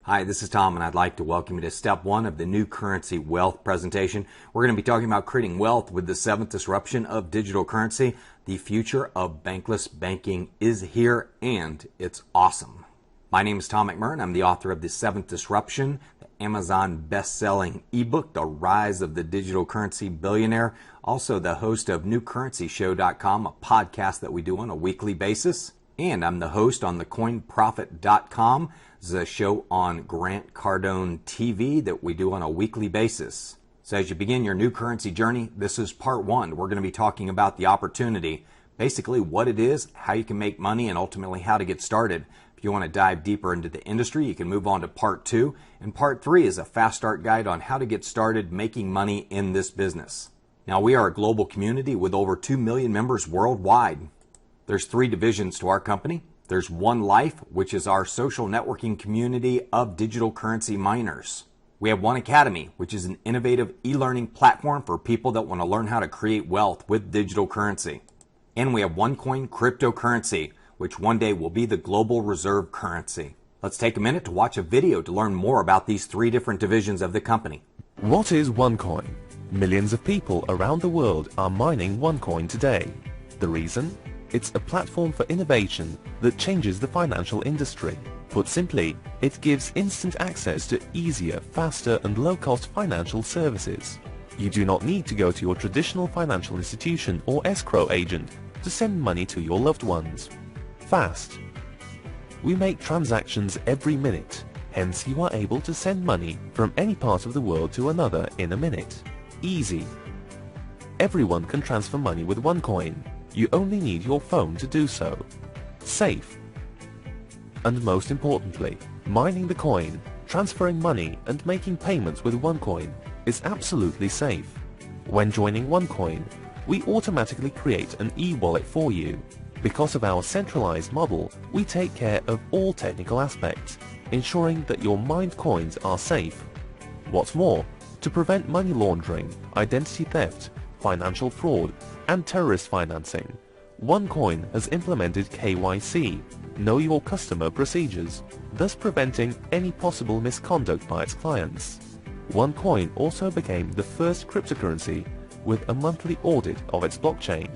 Hi, this is Tom, and I'd like to welcome you to step one of the new currency wealth presentation. We're going to be talking about creating wealth with the seventh disruption of digital currency. The future of bankless banking is here, and it's awesome. My name is Tom McMurrain. I'm the author of The Seventh Disruption, the Amazon best-selling ebook, The Rise of the Digital Currency Billionaire. Also the host of newcurrencyshow.com, a podcast that we do on a weekly basis. And I'm the host on thecoinprofit.com. This is a show on Grant Cardone TV that we do on a weekly basis. So as you begin your new currency journey, this is part one. We're going to be talking about the opportunity, basically what it is, how you can make money, and ultimately how to get started. If you want to dive deeper into the industry, you can move on to part two. And part three is a fast start guide on how to get started making money in this business. Now, we are a global community with over 2 million members worldwide. There's three divisions to our company. There's OneLife, which is our social networking community of digital currency miners. We have OneAcademy, which is an innovative e-learning platform for people that want to learn how to create wealth with digital currency. And we have OneCoin cryptocurrency, which one day will be the global reserve currency. Let's take a minute to watch a video to learn more about these three different divisions of the company. What is OneCoin? Millions of people around the world are mining OneCoin today. The reason? It's a platform for innovation that changes the financial industry. Put simply, it gives instant access to easier, faster and low-cost financial services. You do not need to go to your traditional financial institution or escrow agent to send money to your loved ones. Fast. We make transactions every minute, hence you are able to send money from any part of the world to another in a minute. Easy. Everyone can transfer money with OneCoin. You only need your phone to do so. Safe. And most importantly, mining the coin, transferring money and making payments with OneCoin is absolutely safe. When joining OneCoin, we automatically create an e-wallet for you. Because of our centralized model, we take care of all technical aspects, ensuring that your mined coins are safe. What's more, to prevent money laundering, identity theft, financial fraud, and terrorist financing, OneCoin has implemented KYC, Know Your Customer procedures, thus preventing any possible misconduct by its clients. OneCoin also became the first cryptocurrency with a monthly audit of its blockchain.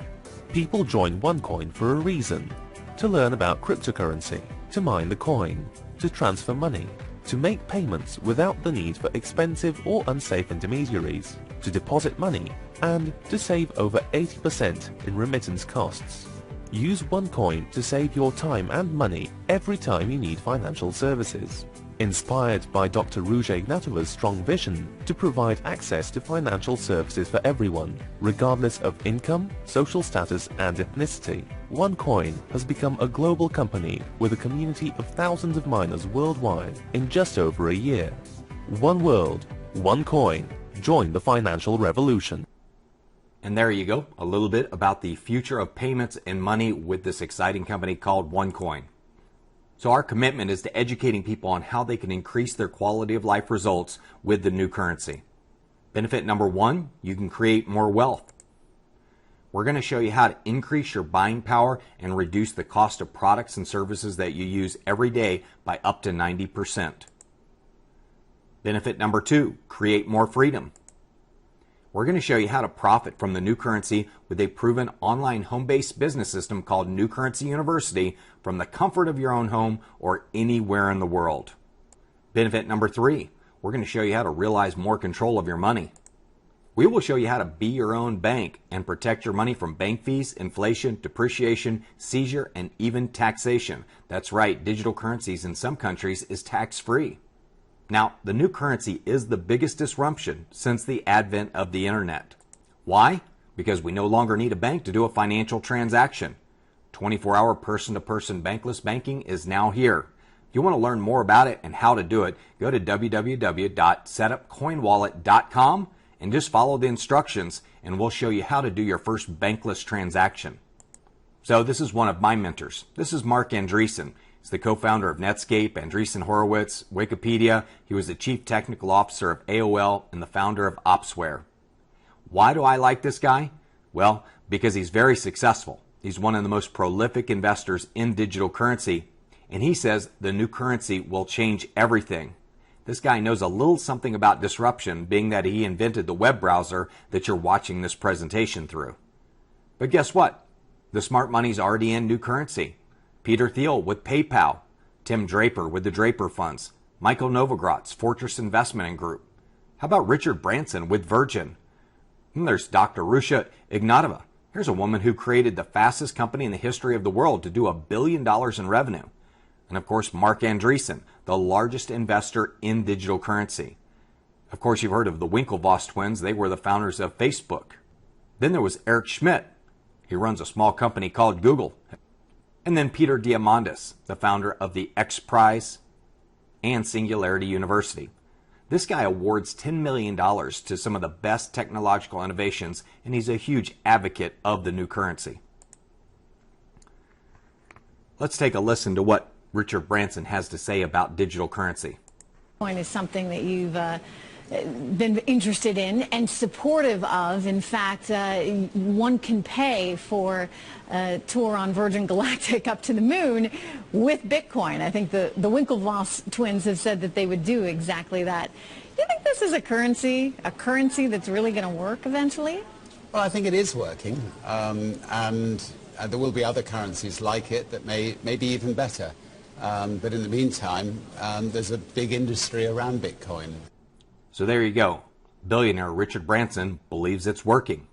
People join OneCoin for a reason: to learn about cryptocurrency, to mine the coin, to transfer money, to make payments without the need for expensive or unsafe intermediaries, to deposit money, and to save over 80% in remittance costs. Use OneCoin to save your time and money every time you need financial services. Inspired by Dr. Ruja Ignatova's strong vision to provide access to financial services for everyone, regardless of income, social status and ethnicity, OneCoin has become a global company with a community of thousands of miners worldwide in just over a year. One world, one coin. Join the financial revolution. And there you go, a little bit about the future of payments and money with this exciting company called OneCoin. So our commitment is to educating people on how they can increase their quality of life results with the new currency. Benefit number one, you can create more wealth. We're going to show you how to increase your buying power and reduce the cost of products and services that you use every day by up to 90%. Benefit number two, create more freedom. We're going to show you how to profit from the new currency with a proven online home-based business system called New Currency University from the comfort of your own home or anywhere in the world. Benefit number three, we're going to show you how to realize more control of your money. We will show you how to be your own bank and protect your money from bank fees, inflation, depreciation, seizure, and even taxation. That's right, digital currencies in some countries is tax-free. Now, the new currency is the biggest disruption since the advent of the internet. Why? Because we no longer need a bank to do a financial transaction. 24-hour person-to-person bankless banking is now here. If you want to learn more about it and how to do it, go to www.setupcoinwallet.com and just follow the instructions and we'll show you how to do your first bankless transaction. So this is one of my mentors. This is Mark Andreessen. He's the co-founder of Netscape, Andreessen Horowitz, Wikipedia. He was the chief technical officer of AOL and the founder of Opsware. Why do I like this guy? Well, because he's very successful. He's one of the most prolific investors in digital currency, and he says the new currency will change everything. This guy knows a little something about disruption, being that he invented the web browser that you're watching this presentation through. But guess what? The smart money's already in new currency. Peter Thiel with PayPal, Tim Draper with the Draper Funds, Michael Novogratz, Fortress Investment Group. How about Richard Branson with Virgin? And there's Dr. Rusha Ignatova. Here's a woman who created the fastest company in the history of the world to do $1 billion in revenue. And of course, Mark Andreessen, the largest investor in digital currency. Of course, you've heard of the Winklevoss twins. They were the founders of Facebook. Then there was Eric Schmidt. He runs a small company called Google. And then Peter Diamandis, the founder of the X Prize and Singularity University. This guy awards $10 million to some of the best technological innovations, and he's a huge advocate of the new currency. Let's take a listen to what Richard Branson has to say about digital currency. Bitcoin is something that you've been interested in and supportive of. In fact, one can pay for a tour on Virgin Galactic up to the moon with Bitcoin. I think the Winklevoss twins have said that they would do exactly that. Do you think this is a currency that's really going to work eventually? Well, I think it is working, and there will be other currencies like it that may be even better. But in the meantime, there's a big industry around Bitcoin. So there you go. Billionaire Richard Branson believes it's working.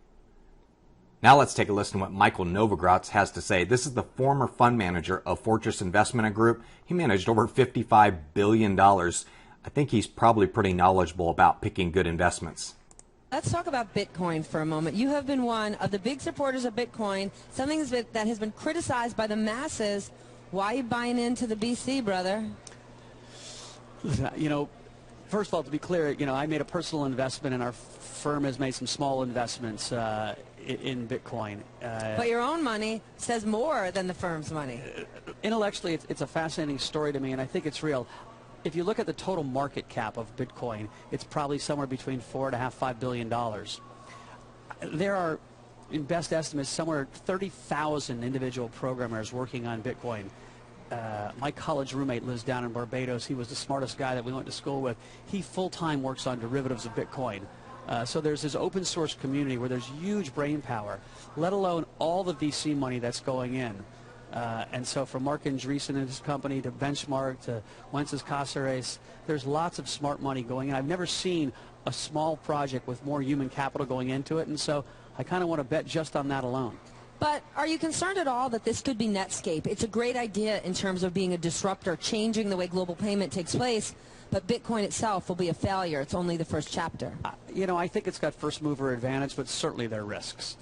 Now let's take a listen to what Michael Novogratz has to say. This is the former fund manager of Fortress Investment Group. He managed over $55 billion. I think he's probably pretty knowledgeable about picking good investments. Let's talk about Bitcoin for a moment. You have been one of the big supporters of Bitcoin, something that has been criticized by the masses. Why are you buying into the BC, brother? You know, first of all, to be clear, you know, I made a personal investment, and our firm has made some small investments in Bitcoin. But your own money says more than the firm's money. Intellectually, it's a fascinating story to me, and I think it's real. If you look at the total market cap of Bitcoin, it's probably somewhere between $4.5–5 billion. There are, in best estimates, somewhere 30,000 individual programmers working on Bitcoin. My college roommate lives down in Barbados. He was the smartest guy that we went to school with. He full-time works on derivatives of Bitcoin. So there's this open source community where there's huge brain power, let alone all the VC money that's going in. And so from Mark Andreessen and his company to Benchmark to Wences Caceres, there's lots of smart money going in. I've never seen a small project with more human capital going into it, and so I kind of want to bet just on that alone. But are you concerned at all that this could be Netscape? It's a great idea in terms of being a disruptor, changing the way global payment takes place, but Bitcoin itself will be a failure. It's only the first chapter. You know, I think it's got first mover advantage, but certainly there are risks.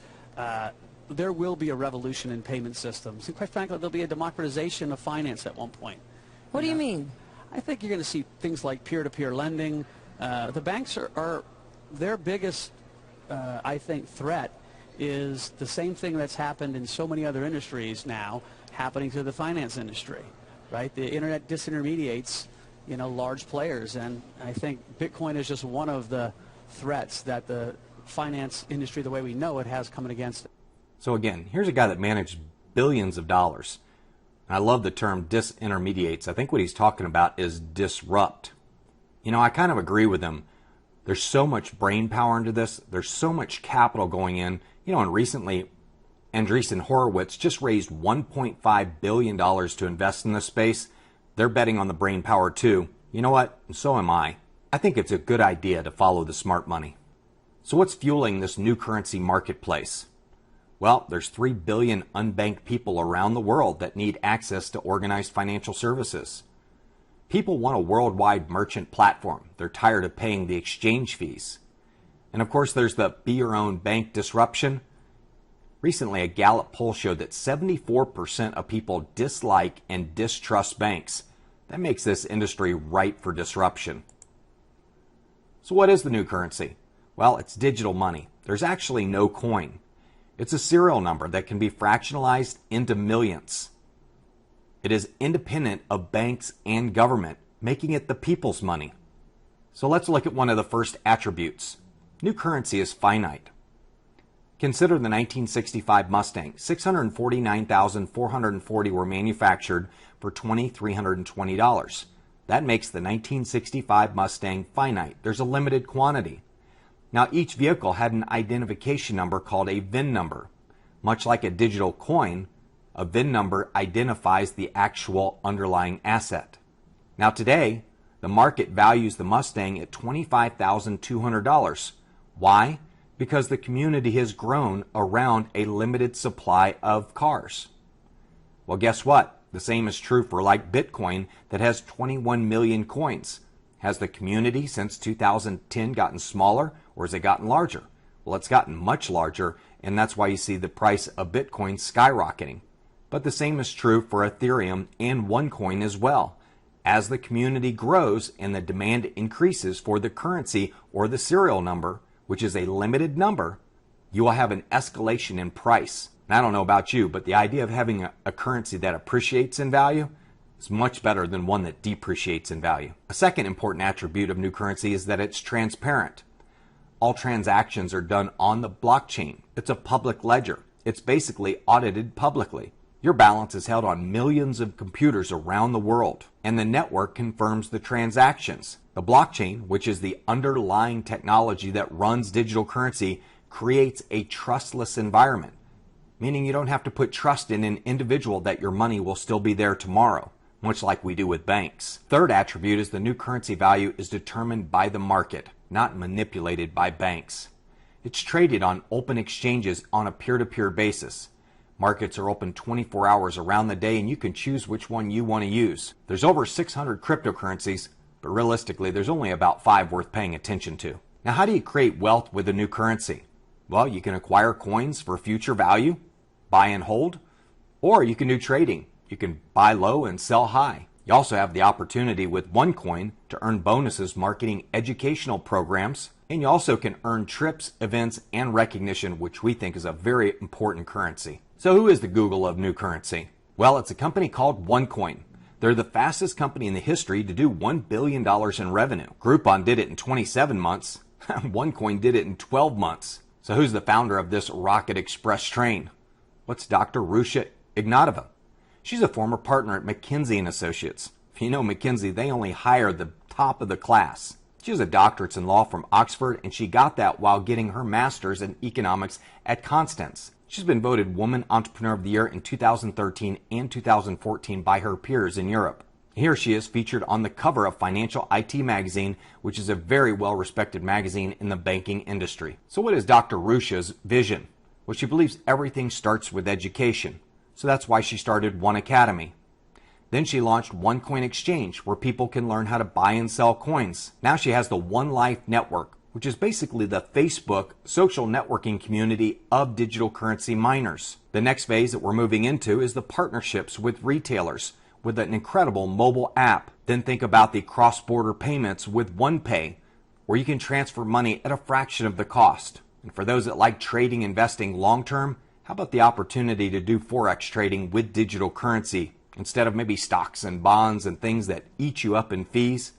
There will be a revolution in payment systems. And quite frankly, there'll be a democratization of finance at one point. What do you mean? I think you're going to see things like peer-to-peer lending. The banks are their biggest, I think, threat is the same thing that's happened in so many other industries now happening to the finance industry, right? The internet disintermediates, you know, large players, and I think Bitcoin is just one of the threats that the finance industry, the way we know it, has coming against it. So again, here's a guy that managed billions of dollars. And I love the term disintermediates. I think what he's talking about is disrupt. You know, I kind of agree with him. There's so much brain power into this. There's so much capital going in. You know, and recently, Andreessen Horowitz just raised $1.5 billion to invest in this space. They're betting on the brain power too. You know what? And so am I. I think it's a good idea to follow the smart money. So what's fueling this new currency marketplace? Well, there's 3 billion unbanked people around the world that need access to organized financial services. People want a worldwide merchant platform. They're tired of paying the exchange fees. And of course, there's the be your own bank disruption. Recently, a Gallup poll showed that 74% of people dislike and distrust banks. That makes this industry ripe for disruption. So what is the new currency? Well, it's digital money. There's actually no coin. It's a serial number that can be fractionalized into millions. It is independent of banks and government, making it the people's money. So let's look at one of the first attributes. New currency is finite. Consider the 1965 Mustang. 649,440 were manufactured for $2,320. That makes the 1965 Mustang finite. There's a limited quantity. Now, each vehicle had an identification number called a VIN number. Much like a digital coin, a VIN number identifies the actual underlying asset. Now today, the market values the Mustang at $25,200. Why? Because the community has grown around a limited supply of cars. Well, guess what? The same is true for like Bitcoin that has 21 million coins. Has the community since 2010 gotten smaller or has it gotten larger? Well, it's gotten much larger, and that's why you see the price of Bitcoin skyrocketing. But the same is true for Ethereum and OneCoin as well. As the community grows and the demand increases for the currency or the serial number, which is a limited number, you will have an escalation in price. And I don't know about you, but the idea of having a currency that appreciates in value is much better than one that depreciates in value. A second important attribute of new currency is that it's transparent. All transactions are done on the blockchain. It's a public ledger. It's basically audited publicly. Your balance is held on millions of computers around the world, and the network confirms the transactions. The blockchain, which is the underlying technology that runs digital currency, creates a trustless environment, meaning you don't have to put trust in an individual that your money will still be there tomorrow, much like we do with banks. Third attribute is the new currency value is determined by the market, not manipulated by banks. It's traded on open exchanges on a peer-to-peer basis. Markets are open 24 hours around the day, and you can choose which one you want to use. There's over 600 cryptocurrencies, but realistically, there's only about 5 worth paying attention to. Now, how do you create wealth with a new currency? Well, you can acquire coins for future value, buy and hold, or you can do trading. You can buy low and sell high. You also have the opportunity with OneCoin to earn bonuses marketing educational programs, and you also can earn trips, events, and recognition, which we think is a very important currency. So who is the Google of new currency? Well, it's a company called OneCoin. They're the fastest company in the history to do $1 billion in revenue. Groupon did it in 27 months. OneCoin did it in 12 months. So who's the founder of this rocket express train? What's Dr. Russia Ignatova? She's a former partner at McKinsey & Associates. If you know McKinsey, they only hire the top of the class. She has a doctorate in law from Oxford, and she got that while getting her master's in economics at Constance. She's been voted Woman Entrepreneur of the Year in 2013 and 2014 by her peers in Europe. Here she is featured on the cover of Financial IT Magazine, which is a very well-respected magazine in the banking industry. So what is Dr. Russia's vision? Well, she believes everything starts with education. So that's why she started OneAcademy. Then she launched OneCoin Exchange, where people can learn how to buy and sell coins. Now she has the OneLife network, which is basically the Facebook social networking community of digital currency miners. The next phase that we're moving into is the partnerships with retailers with an incredible mobile app. Then think about the cross-border payments with OnePay, where you can transfer money at a fraction of the cost. And for those that like trading, investing long-term, how about the opportunity to do Forex trading with digital currency? Instead of maybe stocks and bonds and things that eat you up in fees,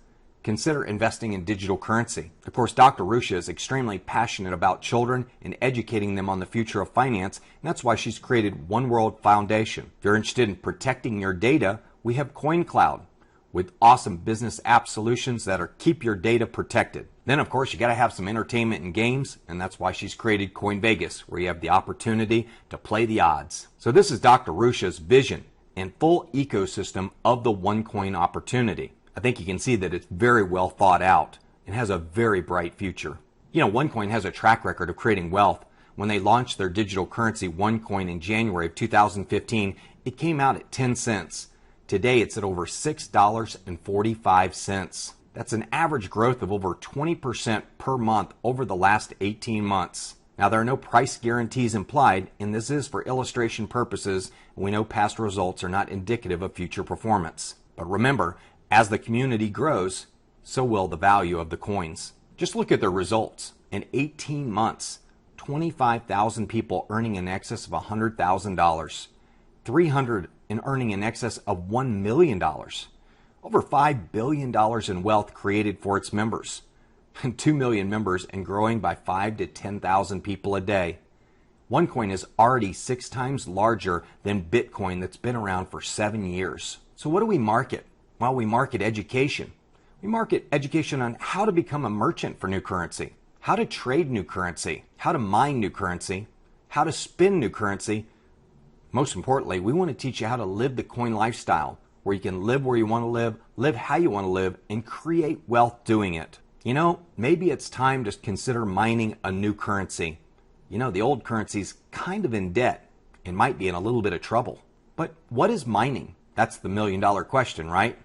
consider investing in digital currency. Of course, Dr. Russia is extremely passionate about children and educating them on the future of finance, and that's why she's created One World Foundation. If you're interested in protecting your data, we have CoinCloud with awesome business app solutions that keep your data protected. Then, of course, you got to have some entertainment and games, and that's why she's created Coin Vegas, where you have the opportunity to play the odds. So this is Dr. Russia's vision and full ecosystem of the OneCoin opportunity. I think you can see that it's very well thought out and has a very bright future. You know, OneCoin has a track record of creating wealth. When they launched their digital currency OneCoin in January of 2015, it came out at 10 cents. Today it's at over $6.45. That's an average growth of over 20% per month over the last 18 months. Now, there are no price guarantees implied, and this is for illustration purposes. We know past results are not indicative of future performance. But remember, as the community grows, so will the value of the coins. Just look at their results. In 18 months, 25,000 people earning in excess of $100,000, 300 in earning in excess of $1 million, over $5 billion in wealth created for its members, and 2 million members and growing by 5,000 to 10,000 people a day. OneCoin is already 6 times larger than Bitcoin that's been around for 7 years. So what do we market? Well, we market education. We market education on how to become a merchant for new currency, how to trade new currency, how to mine new currency, how to spin new currency. Most importantly, we want to teach you how to live the coin lifestyle, where you can live where you want to live how you want to live, and create wealth doing it. You know, maybe it's time to consider mining a new currency. You know, the old currency's kind of in debt and might be in a little bit of trouble. But what is mining? That's the million-dollar question, right?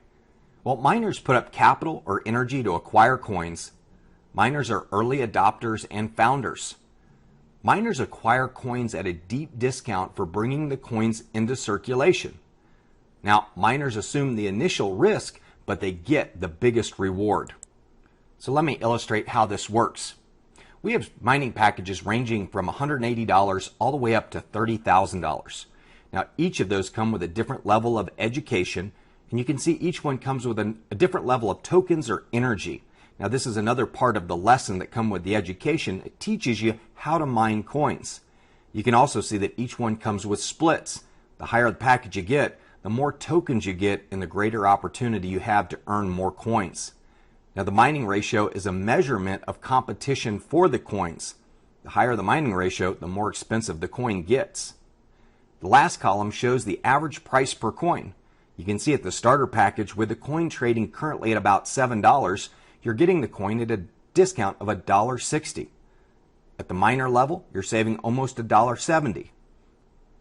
Well, miners put up capital or energy to acquire coins. Miners are early adopters and founders. Miners acquire coins at a deep discount for bringing the coins into circulation. Now, miners assume the initial risk, but they get the biggest reward. So let me illustrate how this works. We have mining packages ranging from $180 all the way up to $30,000. Now, each of those come with a different level of education, and you can see each one comes with a different level of tokens or energy. Now, this is another part of the lesson that comes with the education. It teaches you how to mine coins. You can also see that each one comes with splits. The higher the package you get, the more tokens you get and the greater opportunity you have to earn more coins. Now, the mining ratio is a measurement of competition for the coins. The higher the mining ratio, the more expensive the coin gets. The last column shows the average price per coin. You can see at the starter package, with the coin trading currently at about $7, you're getting the coin at a discount of $1.60. At the miner level, you're saving almost $1.70.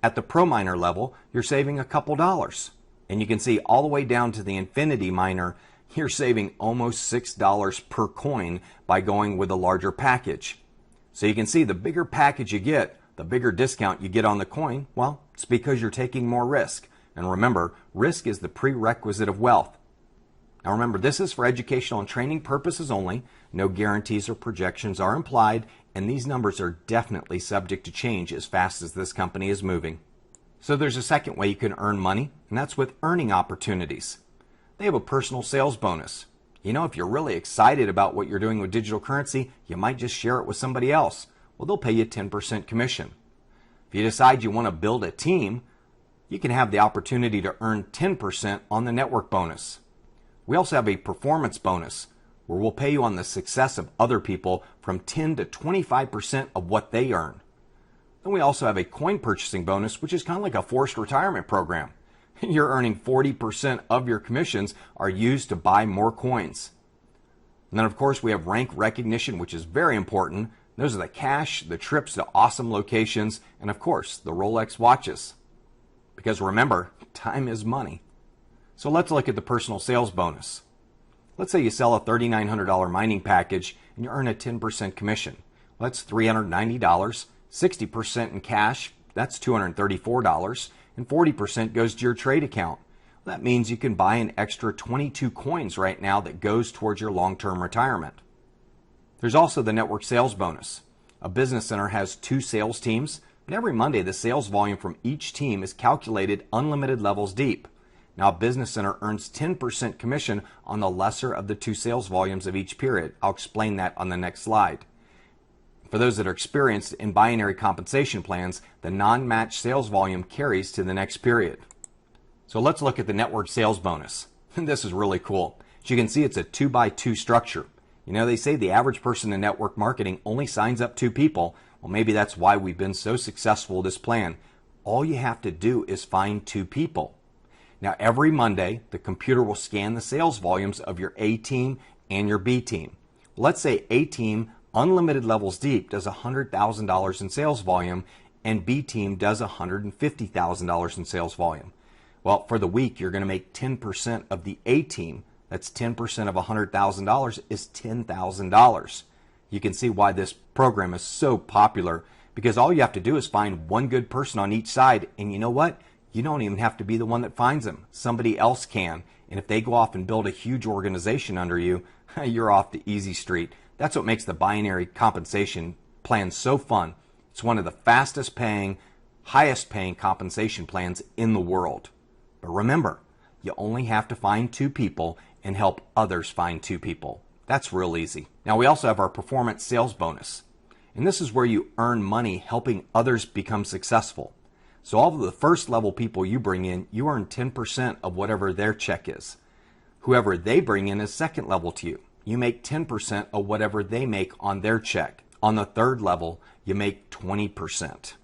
At the pro miner level, you're saving a couple dollars. And you can see all the way down to the infinity miner, you're saving almost $6 per coin by going with a larger package. So you can see the bigger package you get, the bigger discount you get on the coin. Well, it's because you're taking more risk. And remember, risk is the prerequisite of wealth. Now remember, this is for educational and training purposes only. No guarantees or projections are implied, and these numbers are definitely subject to change as fast as this company is moving. So there's a second way you can earn money, and that's with earning opportunities. They have a personal sales bonus. You know, if you're really excited about what you're doing with digital currency, you might just share it with somebody else. Well, they'll pay you 10% commission. If you decide you want to build a team, you can have the opportunity to earn 10% on the network bonus. We also have a performance bonus, where we'll pay you on the success of other people from 10 to 25% of what they earn. Then we also have a coin purchasing bonus, which is kind of like a forced retirement program. You're earning 40% of your commissions are used to buy more coins. And then, of course, we have rank recognition, which is very important. Those are the cash, the trips to awesome locations, and, of course, the Rolex watches. Because remember, time is money. So let's look at the personal sales bonus. Let's say you sell a $3,900 mining package and you earn a 10% commission. Well, that's $390, 60% in cash, that's $234, and 40% goes to your trade account. That means you can buy an extra 22 coins right now that goes towards your long-term retirement. There's also the network sales bonus. A business center has 2 sales teams, and every Monday the sales volume from each team is calculated unlimited levels deep. Now, a business center earns 10% commission on the lesser of the 2 sales volumes of each period. I'll explain that on the next slide. For those that are experienced in binary compensation plans, the non-matched sales volume carries to the next period. So let's look at the network sales bonus. This is really cool. As you can see, it's a 2x2 structure. You know, they say the average person in network marketing only signs up 2 people. Well, maybe that's why we've been so successful with this plan. All you have to do is find 2 people. Now, every Monday, the computer will scan the sales volumes of your A team and your B team. Let's say A team, unlimited levels deep, does $100,000 in sales volume, and B team does $150,000 in sales volume. Well, for the week, you're going to make 10% of the A team. That's 10% of $100,000 is $10,000. You can see why this program is so popular, because all you have to do is find 1 good person on each side, and you know what? You don't even have to be the one that finds them. Somebody else can. And if they go off and build a huge organization under you, you're off the easy street. That's what makes the binary compensation plan so fun. It's one of the fastest paying, highest paying compensation plans in the world. But remember, you only have to find 2 people and help others find 2 people. That's real easy. Now, we also have our performance sales bonus. And this is where you earn money helping others become successful. So all of the first level people you bring in, you earn 10% of whatever their check is. Whoever they bring in is second level to you. You make 10% of whatever they make on their check. On the third level, you make 20%.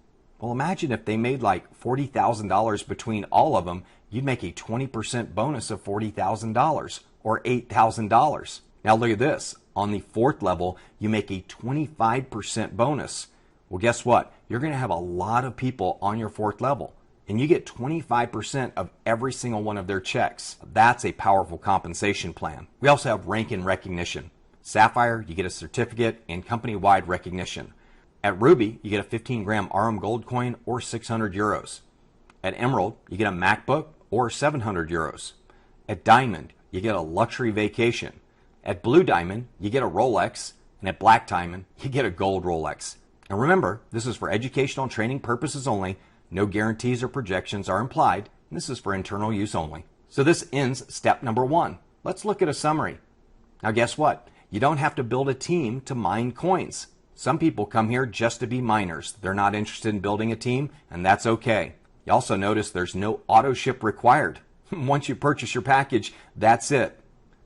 Well, imagine if they made like $40,000 between all of them, you'd make a 20% bonus of $40,000 or $8,000. Now look at this. On the fourth level, you make a 25% bonus. Well, guess what? You're going to have a lot of people on your fourth level, and you get 25% of every single one of their checks. That's a powerful compensation plan. We also have rank and recognition. Sapphire, you get a certificate and company-wide recognition. At Ruby, you get a 15-gram RM gold coin or 600 euros. At Emerald, you get a MacBook or 700 euros. At Diamond, you get a luxury vacation. At Blue Diamond, you get a Rolex, and at Black Diamond, you get a gold Rolex. And remember, this is for educational and training purposes only. No guarantees or projections are implied, and this is for internal use only. So this ends step number 1. Let's look at a summary. Now guess what? You don't have to build a team to mine coins. Some people come here just to be miners. They're not interested in building a team, and that's okay. You also notice there's no auto ship required. Once you purchase your package, that's it.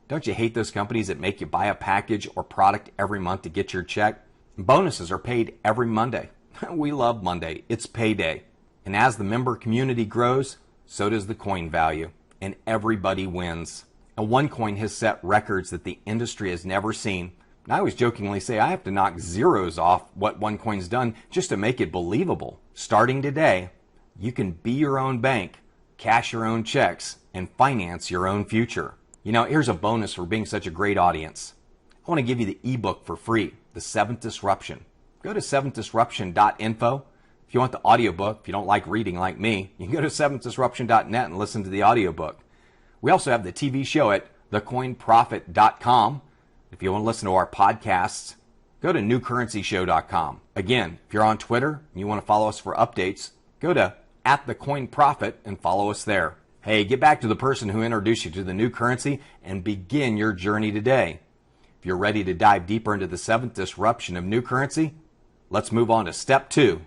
Don't you hate those companies that make you buy a package or product every month to get your check? Bonuses are paid every Monday. We love Monday. It's payday. And as the member community grows, so does the coin value. And everybody wins. And OneCoin has set records that the industry has never seen. And I always jokingly say I have to knock zeros off what OneCoin's done just to make it believable. Starting today, you can be your own bank, cash your own checks, and finance your own future. You know, here's a bonus for being such a great audience. I want to give you the ebook for free, The Seventh Disruption. Go to seventhDisruption.info. If you want the audiobook, if you don't like reading like me, you can go to seventhDisruption.net and listen to the audiobook. We also have the TV show at thecoinprofit.com. If you want to listen to our podcasts, go to newcurrencyshow.com. Again, if you're on Twitter and you want to follow us for updates, go to @thecoinprofit and follow us there. Hey, get back to the person who introduced you to the new currency and begin your journey today. If you're ready to dive deeper into the seventh disruption of new currency, let's move on to step 2.